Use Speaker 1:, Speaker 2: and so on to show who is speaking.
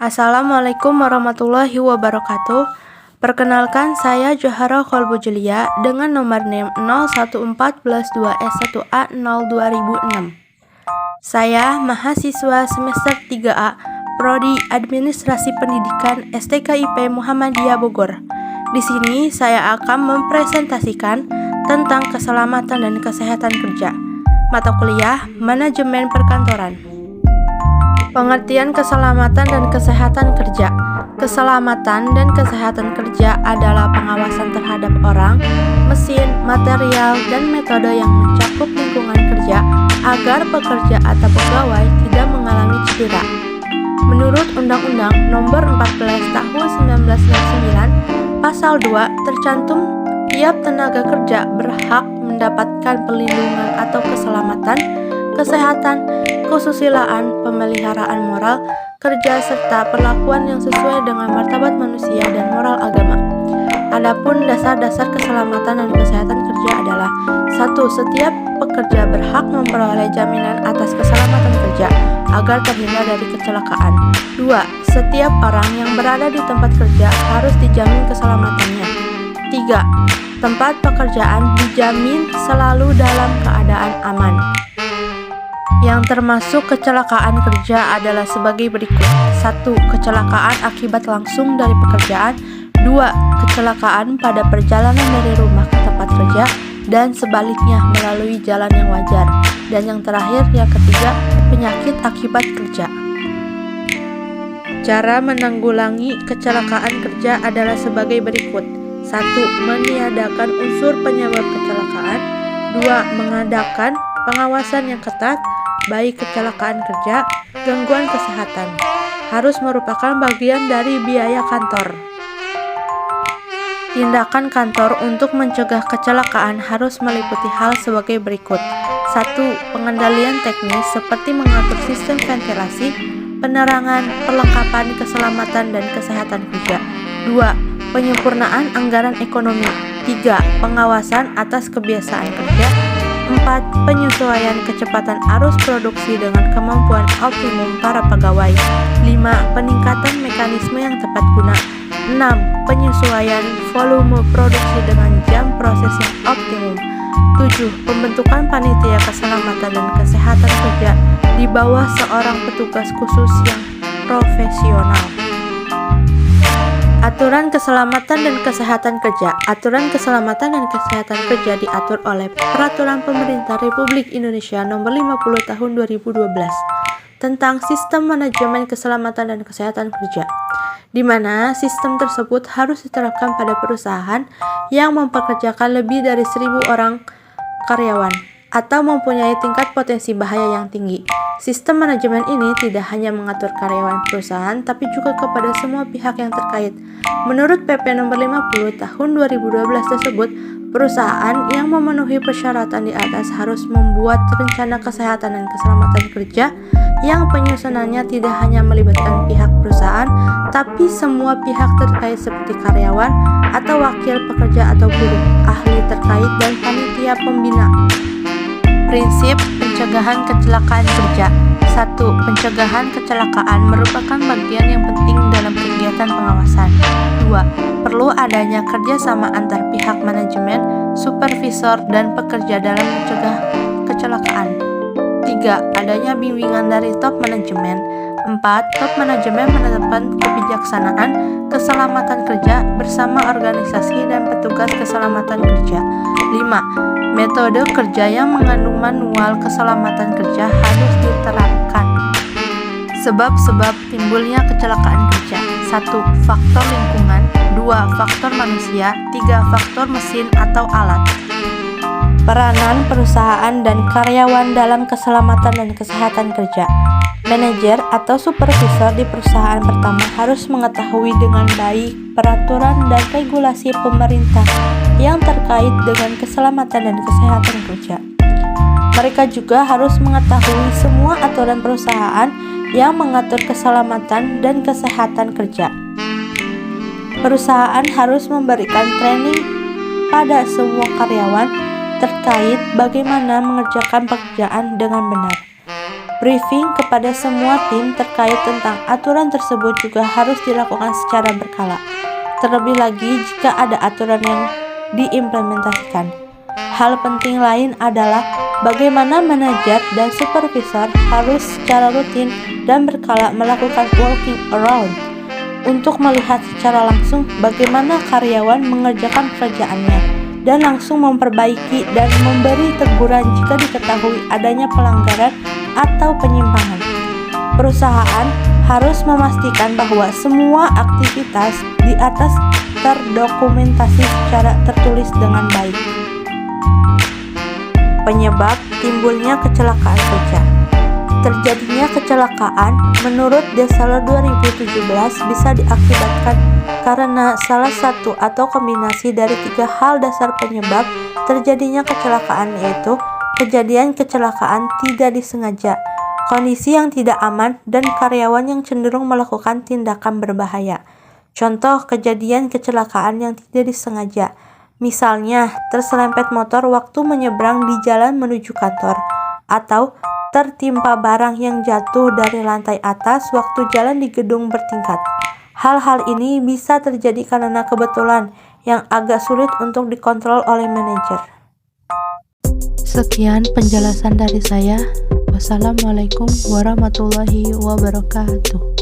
Speaker 1: Assalamualaikum warahmatullahi wabarakatuh. Perkenalkan, saya Johara Kolbujulia dengan nomor NIM 01412S1A02006. Saya mahasiswa semester 3A, Prodi Administrasi Pendidikan STKIP Muhammadiyah Bogor. Di sini saya akan mempresentasikan tentang keselamatan dan kesehatan kerja. Mata kuliah Manajemen Perkantoran. Pengertian keselamatan dan kesehatan kerja. Keselamatan dan kesehatan kerja adalah pengawasan terhadap orang, mesin, material, dan metode yang mencakup lingkungan kerja agar pekerja atau pegawai tidak mengalami cedera. Menurut Undang-Undang Nomor 14 Tahun 1999, Pasal 2 tercantum tiap tenaga kerja berhak mendapatkan perlindungan atau keselamatan, kesehatan, kesusilaan, pemeliharaan moral kerja serta perlakuan yang sesuai dengan martabat manusia dan moral agama. Adapun dasar-dasar keselamatan dan kesehatan kerja adalah 1. Setiap pekerja berhak memperoleh jaminan atas keselamatan kerja agar terhindar dari kecelakaan. 2. Setiap orang yang berada di tempat kerja harus dijamin keselamatannya. 3. Tempat pekerjaan dijamin selalu dalam keadaan aman. Yang termasuk kecelakaan kerja adalah sebagai berikut. 1. Kecelakaan akibat langsung dari pekerjaan. 2. Kecelakaan pada perjalanan dari rumah ke tempat kerja dan sebaliknya melalui jalan yang wajar. Dan yang terakhir, yang ketiga, penyakit akibat kerja. Cara menanggulangi kecelakaan kerja adalah sebagai berikut. 1. Meniadakan unsur penyebab kecelakaan. 2. Mengadakan pengawasan yang ketat, baik kecelakaan kerja, gangguan kesehatan, harus merupakan bagian dari biaya kantor. Tindakan kantor untuk mencegah kecelakaan harus meliputi hal sebagai berikut. 1. Pengendalian teknis seperti mengatur sistem ventilasi, penerangan, perlengkapan keselamatan dan kesehatan kerja. 2. Penyempurnaan anggaran ekonomi. 3. Pengawasan atas kebiasaan kerja. 4. Penyesuaian kecepatan arus produksi dengan kemampuan optimum para pegawai. 5. Peningkatan mekanisme yang tepat guna. 6. Penyesuaian volume produksi dengan jam proses yang optimum. 7. Pembentukan panitia keselamatan dan kesehatan kerja di bawah seorang petugas khusus yang profesional. Aturan keselamatan dan kesehatan kerja. Aturan keselamatan dan kesehatan kerja diatur oleh Peraturan Pemerintah Republik Indonesia Nomor 50 Tahun 2012 tentang Sistem Manajemen Keselamatan dan Kesehatan Kerja, di mana sistem tersebut harus diterapkan pada perusahaan yang mempekerjakan lebih dari 1.000 orang karyawan atau mempunyai tingkat potensi bahaya yang tinggi. Sistem manajemen ini tidak hanya mengatur karyawan perusahaan, tapi juga kepada semua pihak yang terkait. Menurut PP Nomor 50 Tahun 2012 tersebut, perusahaan yang memenuhi persyaratan di atas harus membuat rencana kesehatan dan keselamatan kerja yang penyusunannya tidak hanya melibatkan pihak perusahaan, tapi semua pihak terkait seperti karyawan atau wakil pekerja atau buruh, ahli terkait, dan panitia pembina. Prinsip pencegahan kecelakaan kerja. 1. Pencegahan kecelakaan merupakan bagian yang penting dalam kegiatan pengawasan. 2. Perlu adanya kerjasama antar pihak manajemen, supervisor, dan pekerja dalam mencegah kecelakaan. 3. Adanya bimbingan dari top manajemen. 4. Top manajemen menetapkan kebijaksanaan keselamatan kerja bersama organisasi dan petugas keselamatan kerja. 5. Metode kerja yang mengandung manual keselamatan kerja harus diterapkan. Sebab-sebab timbulnya kecelakaan kerja. 1. Faktor lingkungan. 2. Faktor manusia. 3. Faktor mesin atau alat. Peranan perusahaan dan karyawan dalam keselamatan dan kesehatan kerja. Manajer atau supervisor di perusahaan pertama harus mengetahui dengan baik peraturan dan regulasi pemerintah yang terkait dengan keselamatan dan kesehatan kerja. Mereka juga harus mengetahui semua aturan perusahaan yang mengatur keselamatan dan kesehatan kerja. Perusahaan harus memberikan training pada semua karyawan terkait bagaimana mengerjakan pekerjaan dengan benar. Briefing kepada semua tim terkait tentang aturan tersebut juga harus dilakukan secara berkala. Terlebih lagi jika ada aturan yang diimplementasikan. Hal penting lain adalah bagaimana manajer dan supervisor harus secara rutin dan berkala melakukan walking around untuk melihat secara langsung bagaimana karyawan mengerjakan pekerjaannya dan langsung memperbaiki dan memberi teguran jika diketahui adanya pelanggaran atau penyimpangan. Perusahaan harus memastikan bahwa semua aktivitas di atas terdokumentasi secara tertulis dengan baik. Penyebab timbulnya kecelakaan kerja. Terjadinya kecelakaan menurut Desaler 2017 bisa diakibatkan karena salah satu atau kombinasi dari 3 hal dasar penyebab terjadinya kecelakaan, yaitu kejadian kecelakaan tidak disengaja, kondisi yang tidak aman, dan karyawan yang cenderung melakukan tindakan berbahaya. Contoh kejadian kecelakaan yang tidak disengaja, misalnya terselempet motor waktu menyeberang di jalan menuju kantor, atau tertimpa barang yang jatuh dari lantai atas waktu jalan di gedung bertingkat. Hal-hal ini bisa terjadi karena kebetulan yang agak sulit untuk dikontrol oleh manajer. Sekian penjelasan dari saya. Wassalamualaikum warahmatullahi wabarakatuh.